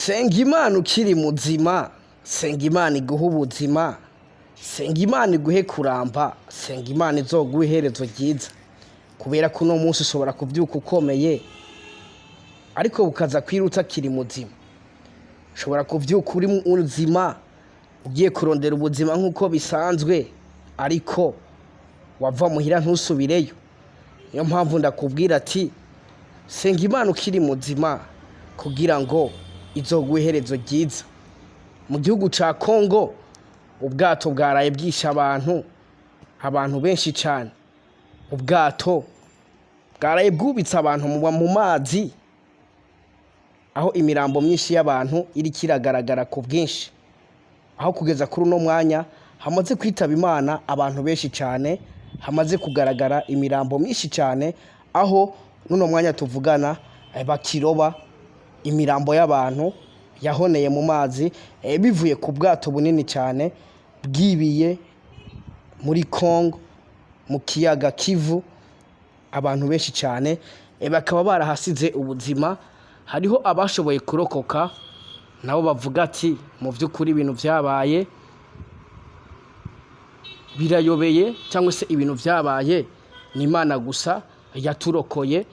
Senga Imana ukiri muzima, senga Imana iguhe ubuzima, senga Imana iguhe kuramba, senga Imana izoguha iherezo ryiza, kubera ko uno munsi ushobora kuvyuka ukomeye ariko bukaza kwirutsa akiri muzima. Ushobora kuvyuka uri muzima ugiye kurondera ubuzima nk'uko bisanzwe ariko wava muhira ntusubireyo. Niyo mpamvu ndakubwira ati senga Imana ukiri muzima kugira ngo izoguha iherezo ryiza. Mu gihugu ca Kongo ubwato bwaraye bwisha abantu benshi cyane. Ubwato bwaraye bwubitse abantu mu mazi, aho imirambo myinshi y'abantu iri kiragaragara ku bwinshi, aho kugeza kuri uno mwanya hamaze kwitaba Imana abantu benshi cyane, hamaze kugaragara imirambo myinshi cyane, aho nuno mwanya tuvugana bakiroba imirambo y'abantu yahoneye mu mazi bivuye ku bwato bunini cyane bwibiye muri Kongo mu kiyaga Kivu. Abantu benshi cyane bakaba barahasize ubuzima. Hariho abashoboye kurokoka nabo bavuga ati mu by'ukuri ibintu byabaye birayobeye, cyangwa se ibintu byabaye ni Imana gusa yaturokoye.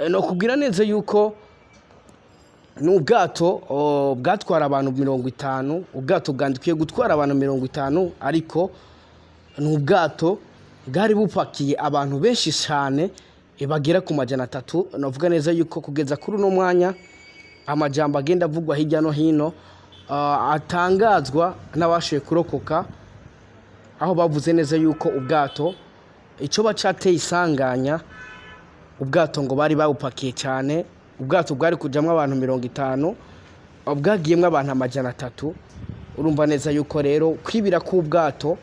No kubwira neza yuko n'ubwato bwatwara abantu 50, ubwato bwandikiye gutwara abantu 50, ariko n'ubwato bwari bupakiye abantu benshi cyane bagera ku 300. Navuga neza yuko kugeza kuri uno mwanya amajambo agenda avugwa hirya no hino atangazwa n'abashoboye kurokoka, aho bavuze neza yuko ubwato icyo bacateye isanganya, ubwato ngo bari bawupakiye cyane. Ubwato bwari kujamwo abantu 50, bwagiyemwo abantu 300. Urumva neza yuko rero kwibira k'ubwato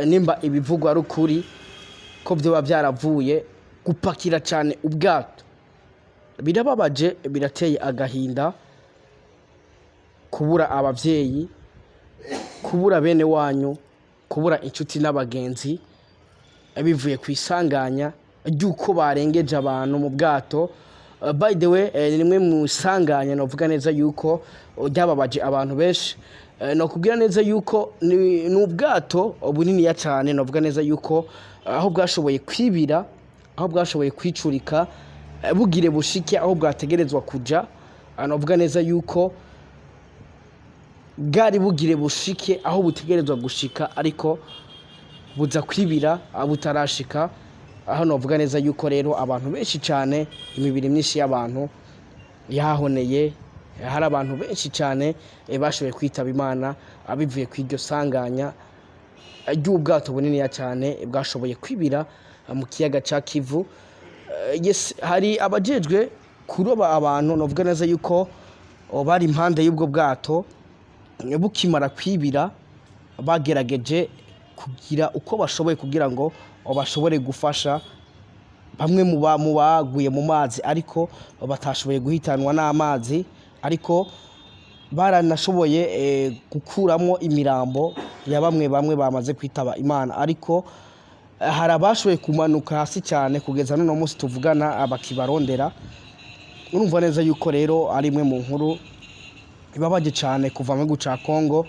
nimba ibivugwa ari ukuri ko byoba byaravuye gupakira cyane ubwato. Birababaje, birateye agahinda kubura abavyeyi, kubura bene wanyu, kubura inshuti n'abagenzi bivuye ku isanganya ry'uko barengeje abantu mu bwato. By the way, nimwe mu isanganya navuga neza yuko ryababaje abantu benshi. No kubwira neza yuko n'ubwato bunini ya cyane, navuga neza yuko aho bwashoboye kwibira, aho bwashoboye kwicurika bugire bushike aho bwategerezwa kuja. Navuga neza yuko bwari bugire bushike aho butegerezwa gushika, ariko buza kwibira butarashika. Aho navuga neza yuko rero abantu benshi cyane, imibiri myinshi y'abantu yahoneye. Hari abantu benshi cyane bashoboye kwitaba Imana abivuye ku iryo sanganya ry'ubwato bunini ya cyane bwashoboye kwibira mu kiyaga ca Kivu. Yes, hari abajejwe kuroba abantu, navuga neza yuko bari impande y'ubwo bwato bukimara kwibira, bagerageje kugira uko bashoboye kugira ngo bashobore gufasha bamwe mu baguye mu mazi, ariko batashoboye guhitanwa n'amazi, ariko baranashoboye gukuramo imirambo ya bamwe bamaze kwitaba Imana. Ariko hari abashoboye kumanuka hasi cyane kugeza n'uno munsi tuvugana abakibarondera. Urumva neza yuko rero ari imwe mu nkuru ibabaje cyane kuva mu gihugu ca Kongo.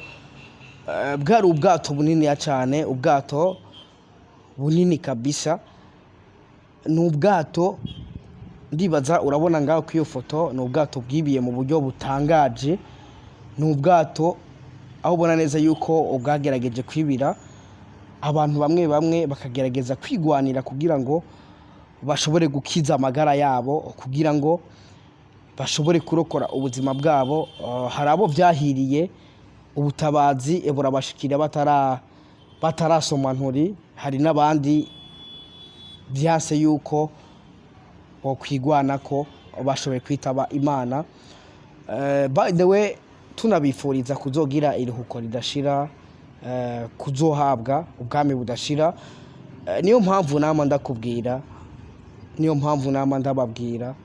Bwari ubwato bunini ya cyane, ubwato bunini kabisa. N'ubwato ndibaza urabona ngaho ku iyo foto, n'ubwato bwibiye mu buryo butangaje. N'ubwato aho ubona neza yuko bwagerageje kwibira, abantu bamwe bakagerageza kwigwanira kugira ngo bashobore gukiza amagara yabo, kugira ngo bashobore kurokora ubuzima bwabo. Hari abo byahiriye, ubutabazi burabashikira batarasoma nturi. Hari n'abandi byase yuko bokwigwana ko bashoboye kwitaba Imana. By the way, tunabifuriza kuzogira iruhuko ridashira, kuzohabwa ubwami budashira. Niyo mpamvu nama ndakubwira, niyo mpamvu nama ndababwira,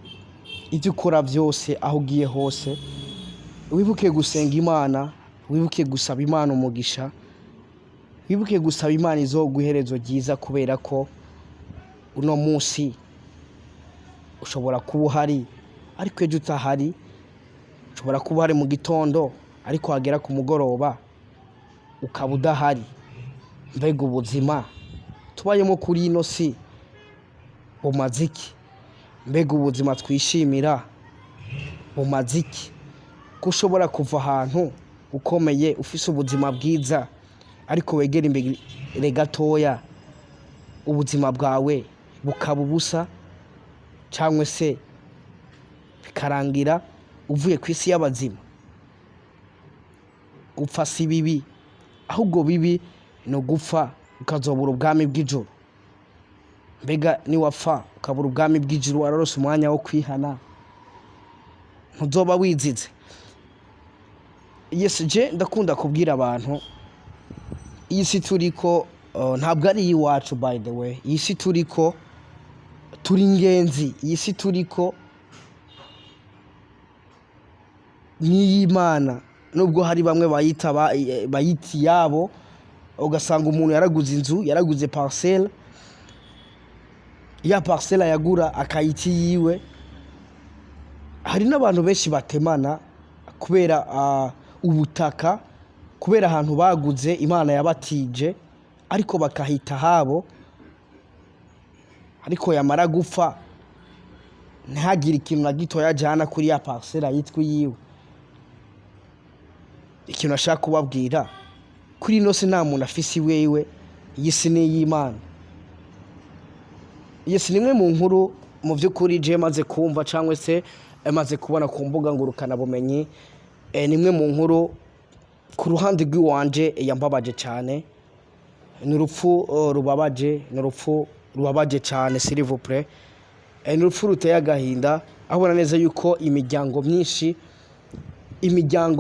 ibyo ukora byose aho ugiye hose wibuke gusenga Imana, wibuke gusaba Imana umugisha, wibuke gusaba Imana izoguha iherezo ryiza, kubera ko uno munsi ushobora kuba uhari ariko ejo utahari. ushobora kuba hari mu gitondo ariko hagera ku mugoroba ukaba udahari. Mbega ubuzima tubayemo kuri ino si bumaze iki? Mbega ubuzima twishimira bumaze iki? Ko ushobora kuva ahantu ukomeye ufise ubuzima bwiza ariko wegera imbere gatoya ubuzima bwawe bukaba ubusa, cyangwa se bikarangira uvuye ku isi y'abazima. Gupfa si bibi, ahubwo bibi ni ugupfa ukazobura ubwami bw'ijuru. Mbega niwapfa ukabura ubwami bw'ijuru wararose umwanya wo kwihana, ntuzoba wizize. Yes, je ndakunda kubwira abantu iyi si turiko ntabwo ari iwacu, by the way. Iyi si turiko turi ingenzi, iyi si turiko ni Imana. Nubwo hari bamwe bayita iyabo, ugasanga umuntu yaraguze inzu, yaraguze parcelle, ya parcelle yagura akayita yiwe. Hari n'abantu benshi batemana kubera ubutaka, kubera ahantu baguze Imana yabatije ariko bakahita habo, ariko yamara gupfa ntihagire ikintu na gito yajyana kuri ya parcelle yitwa yiwe. Ikintu ashaka kubabwira, kuri ino si nta muntu afise iwewe, iyi si ni iy'Imana. Iyi si nimwe mu nkuru mu by'ukuri je maze kumva cyangwa se maze kubona ku mbuga ngurukanabumenyi, nimwe mu nkuru ku ruhande rw'iwanje yambabaje cyane. Ni urupfu rubabaje, ni urupfu rubabaje cyane, s'il vous plaît. Ni urupfu ruteye agahinda, abona neza yuko imiryango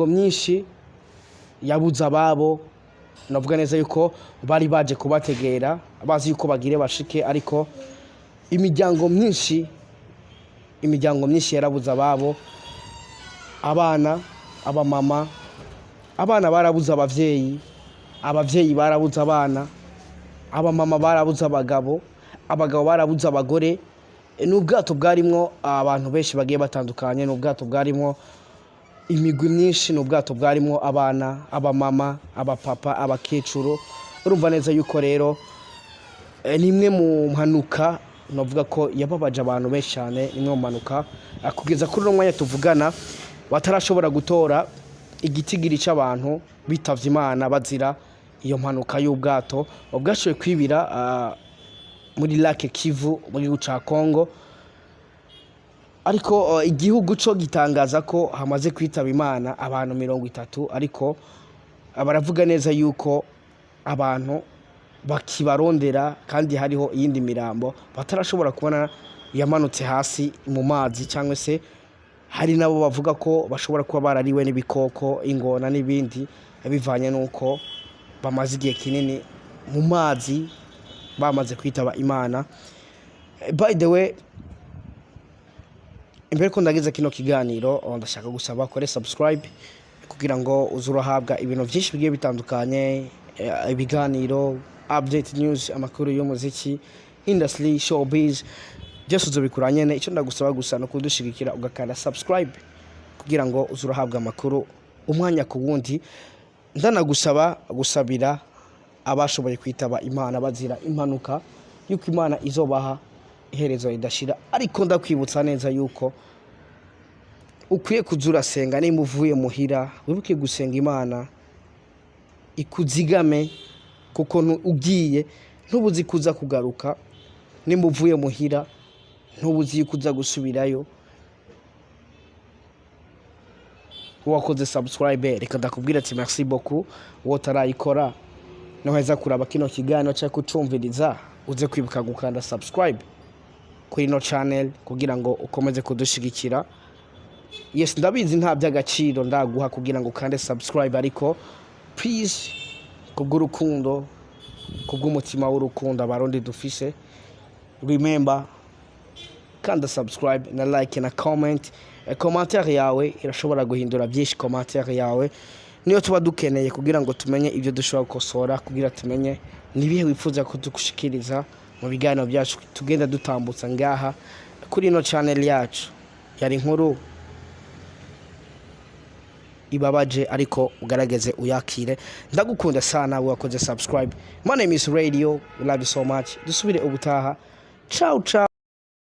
myinshi yabuze ababo. Navuga neza yuko bari baje kubategera bazi yuko bagire bashike, ariko imiryango myinshi yarabuze ababo. Abana, abamama, abana barabuze abavyeyi, abavyeyi barabuze abana, abamama barabuze abagabo, abagabo barabuze abagore. N'ubwato bwarimwo abantu benshi bagiye batandukanye, n'ubwato bwarimwo imigwi myinshi, n'ubwato bwarimwo abana, abamama, abapapa, abakecuru. Urumva neza yuko rero nimwe mu mpanuka navuga ko yababaje abantu benshi cyane. Nimwe mu mpanuka kugeza kuri uno mwanya tuvugana batarashobora gutora igitigiri cy'abantu bitavye Imana bazira iyo mpanuka y'ubwato bwashoboye kwibira muri Lake Kivu mu gihugu ca Congo. Ariko igihugu cyo gitangaza ko hamaze kwitaba Imana abantu 30, ariko baravuga neza yuko abantu bakibarondera kandi hariho iyindi mirambo batarashobora kubona yamanutse hasi mu mazi, cyangwa se hari nabo bavuga ko bashobora kuba barariwe n'ibikoko, ingona n'ibindi, bivanye nuko bamaze igihe kinini mu mazi bamaze kwitaba Imana. By the way, imbere ko ndagize kino kiganiro ndashaka gusaba kore subscribe kugira ngo uzurahabwa ibintu byinshi bigiye bitandukanye, ibiganiro, update news, amakuru y'umuziki, industry, showbiz, byose uzobikuranye ne. Icyo ndagusaba gusa no kudushigikira ugakanda subscribe kugira ngo uzurahabwa amakuru umwanya ku wundi. Ndanagusaba gusabira abashoboye kwitaba Imana bazira impanuka, yuko Imana izobaha iherezo ridashira. Ariko ndakwibutsa neza yuko ukwiye kuzura senga, nimba uvuye muhira wibuke gusenga Imana ikuzigame, kuko ugiye ntubuzi kuza kugaruka. Nimba uvuye muhira ntubuzi kuza gusubirayo. Wakoze subscribe, reka ndakubwira ati merci beaucoup. Wotarayikora noheza kuraba kino kiganiro cyo kucumviriza, uze kwibuka gukanda subscribe kuri no channel kugira ngo ukomeze kudushigikira. Yes, ndabizi nta by'agaciro ndaguha kugira ngo ukande subscribe, ariko please kubw'urukundo, kubw'umutima w'urukundo abarundi dufise, remember kanda subscribe na like na comment. Commentaire yawe irashobora guhindura byinshi. Commentaire yawe niyo tuba dukeneye kugira ngo tumenye ibyo dushobora gukosora, kugira tumenye nibihe wifuza ko tugushikiriza mu biganiro byacu tugenda dutambutsa ngaha kuri no channel yacu. Yari inkuru ibabaje ariko ugarageze uyakire. Ndagukunda sana wakoze subscribe. My name is Radio. We love you so much. Dusubire ubutaha. Ciao ciao.